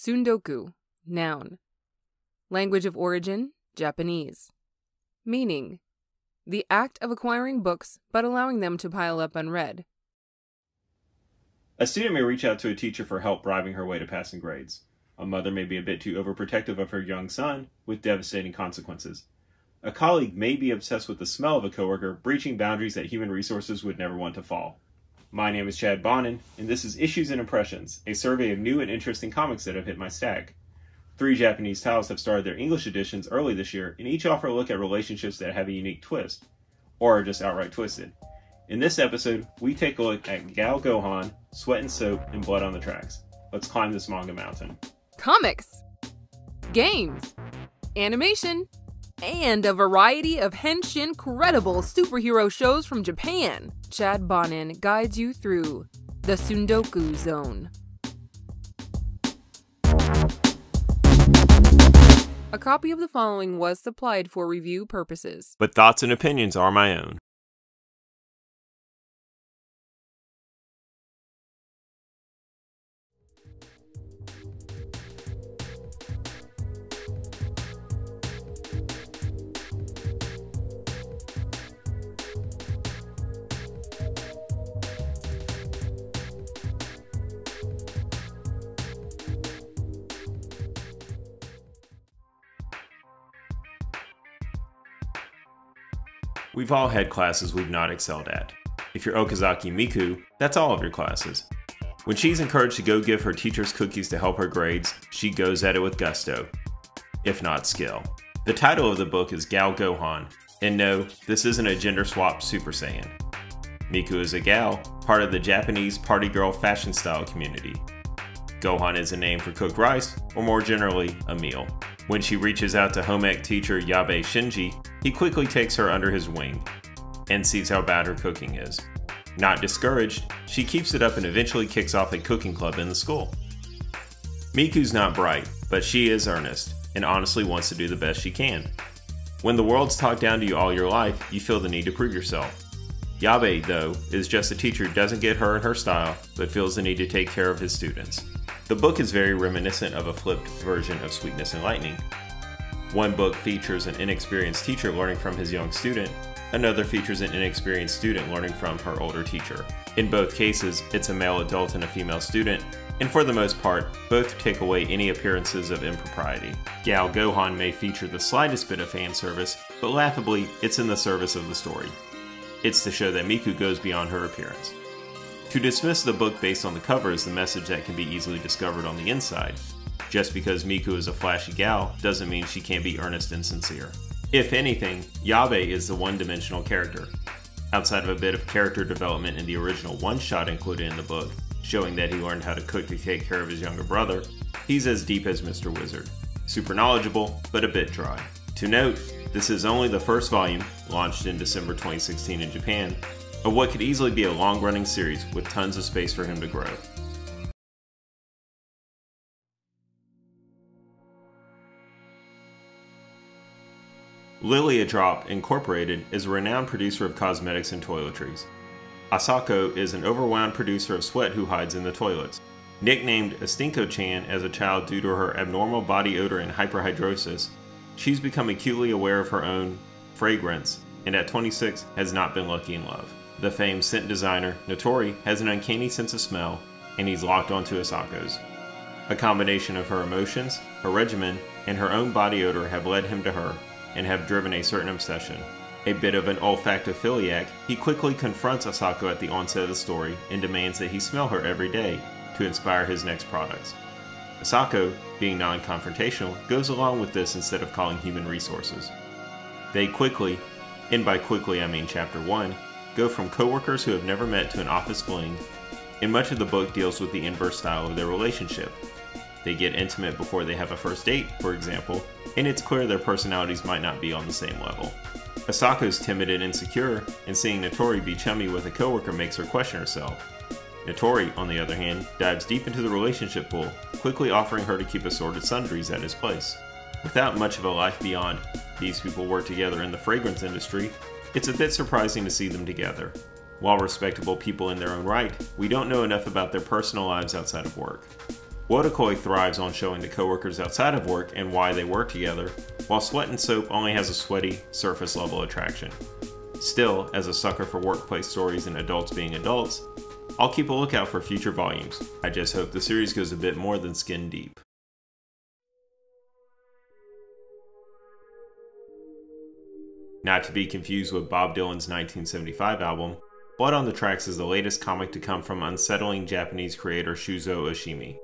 Tsundoku, noun. Language of origin, Japanese. Meaning, the act of acquiring books but allowing them to pile up unread. A student may reach out to a teacher for help bribing her way to passing grades. A mother may be a bit too overprotective of her young son, with devastating consequences. A colleague may be obsessed with the smell of a coworker, breaching boundaries that human resources would never want to fall. My name is Chad Bonin, and this is Issues and Impressions, a survey of new and interesting comics that have hit my stack. 3 Japanese titles have started their English editions early this year, and each offer a look at relationships that have a unique twist, or are just outright twisted. In this episode, we take a look at Gal Gohan, Sweat and Soap, and Blood on the Tracks. Let's climb this manga mountain. Comics, games, animation, and a variety of henshin credible superhero shows from Japan. Chad Bonin guides you through the Tsundoku Zone. A copy of the following was supplied for review purposes, but thoughts and opinions are my own. We've all had classes we've not excelled at. If you're Okazaki Miku, that's all of your classes. When she's encouraged to go give her teachers cookies to help her grades, she goes at it with gusto, if not skill. The title of the book is Gal Gohan, and no, this isn't a gender-swapped Super Saiyan. Miku is a gal, part of the Japanese party girl fashion style community. Gohan is a name for cooked rice, or more generally, a meal. When she reaches out to home ec teacher Yabe Shinji, he quickly takes her under his wing and sees how bad her cooking is. Not discouraged, she keeps it up and eventually kicks off a cooking club in the school. Miku's not bright, but she is earnest and honestly wants to do the best she can. When the world's talked down to you all your life, you feel the need to prove yourself. Yabe, though, is just a teacher who doesn't get her and her style, but feels the need to take care of his students. The book is very reminiscent of a flipped version of Sweetness and Lightning. One book features an inexperienced teacher learning from his young student, another features an inexperienced student learning from her older teacher. In both cases, it's a male adult and a female student, and for the most part, both take away any appearances of impropriety. Gal Gohan may feature the slightest bit of fan service, but laughably, it's in the service of the story. It's to show that Miku goes beyond her appearance. To dismiss the book based on the cover is the message that can be easily discovered on the inside. Just because Miku is a flashy gal doesn't mean she can't be earnest and sincere. If anything, Yabe is the one-dimensional character. Outside of a bit of character development in the original one-shot included in the book, showing that he learned how to cook to take care of his younger brother, he's as deep as Mr. Wizard. Super knowledgeable, but a bit dry. To note, this is only the first volume, launched in December 2016 in Japan, of what could easily be a long-running series with tons of space for him to grow. Lilia Drop Incorporated is a renowned producer of cosmetics and toiletries. Asako is an overwound producer of sweat who hides in the toilets. Nicknamed Astinko-chan as a child due to her abnormal body odor and hyperhidrosis, she's become acutely aware of her own fragrance, and at 26 has not been lucky in love. The famed scent designer, Notori, has an uncanny sense of smell, and he's locked onto Asako's. A combination of her emotions, her regimen, and her own body odor have led him to her, and have driven a certain obsession. A bit of an olfactophiliac, he quickly confronts Asako at the onset of the story and demands that he smell her every day to inspire his next products. Asako, being non-confrontational, goes along with this instead of calling human resources. They quickly, and by quickly I mean chapter 1, go from co-workers who have never met to an office fling, and much of the book deals with the inverse style of their relationship. They get intimate before they have a first date, for example, and it's clear their personalities might not be on the same level. Asako's timid and insecure, and seeing Notori be chummy with a coworker makes her question herself. Notori, on the other hand, dives deep into the relationship pool, quickly offering her to keep assorted sundries at his place. Without much of a life beyond, these people work together in the fragrance industry, it's a bit surprising to see them together. While respectable people in their own right, we don't know enough about their personal lives outside of work. Wotakoi thrives on showing the coworkers outside of work and why they work together, while Sweat and Soap only has a sweaty, surface-level attraction. Still, as a sucker for workplace stories and adults being adults, I'll keep a lookout for future volumes. I just hope the series goes a bit more than skin deep. Not to be confused with Bob Dylan's 1975 album, Blood on the Tracks is the latest comic to come from unsettling Japanese creator Shuzo Oshimi.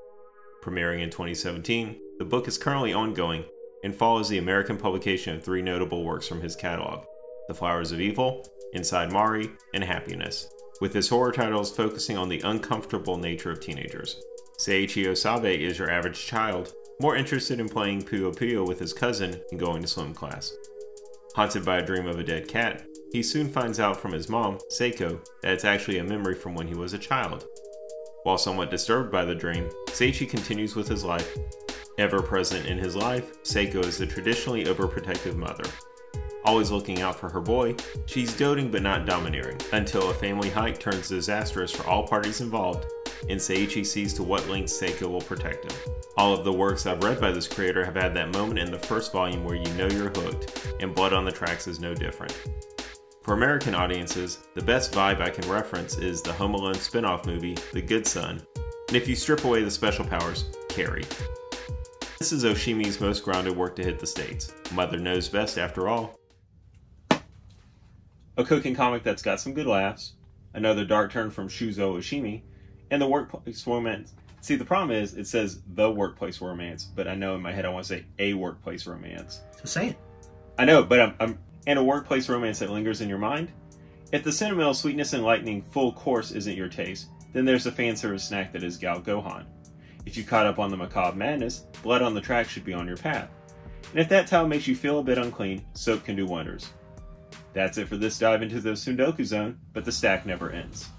Premiering in 2017, the book is currently ongoing and follows the American publication of 3 notable works from his catalog: The Flowers of Evil, Inside Marii, and Happiness, with his horror titles focusing on the uncomfortable nature of teenagers. Seiichi Osabe is your average child, more interested in playing Puyo Puyo with his cousin and going to swim class. Haunted by a dream of a dead cat, he soon finds out from his mom, Seiko, that it's actually a memory from when he was a child. While somewhat disturbed by the dream, Seiichi continues with his life. Ever present in his life, Seiko is the traditionally overprotective mother. Always looking out for her boy, she's doting but not domineering, until a family hike turns disastrous for all parties involved, and Seiichi sees to what lengths Seiko will protect him. All of the works I've read by this creator have had that moment in the first volume where you know you're hooked, and Blood on the Tracks is no different. For American audiences, the best vibe I can reference is the Home Alone spin-off movie, The Good Son, and if you strip away the special powers, Carrie. This is Oshimi's most grounded work to hit the States. Mother knows best after all. A cooking comic that's got some good laughs, another dark turn from Shuzo Oshimi, and the workplace romance. See, the problem is, it says the workplace romance, but I know in my head I want to say a workplace romance. So say it. I know, but and a workplace romance that lingers in your mind? If the sentimental sweetness and lightning full course isn't your taste, then there's a fan service snack that is Gohan. If you caught up on the macabre madness, Blood on the Tracks should be on your path. And if that towel makes you feel a bit unclean, soap can do wonders. That's it for this dive into the Tsundoku Zone, but the stack never ends.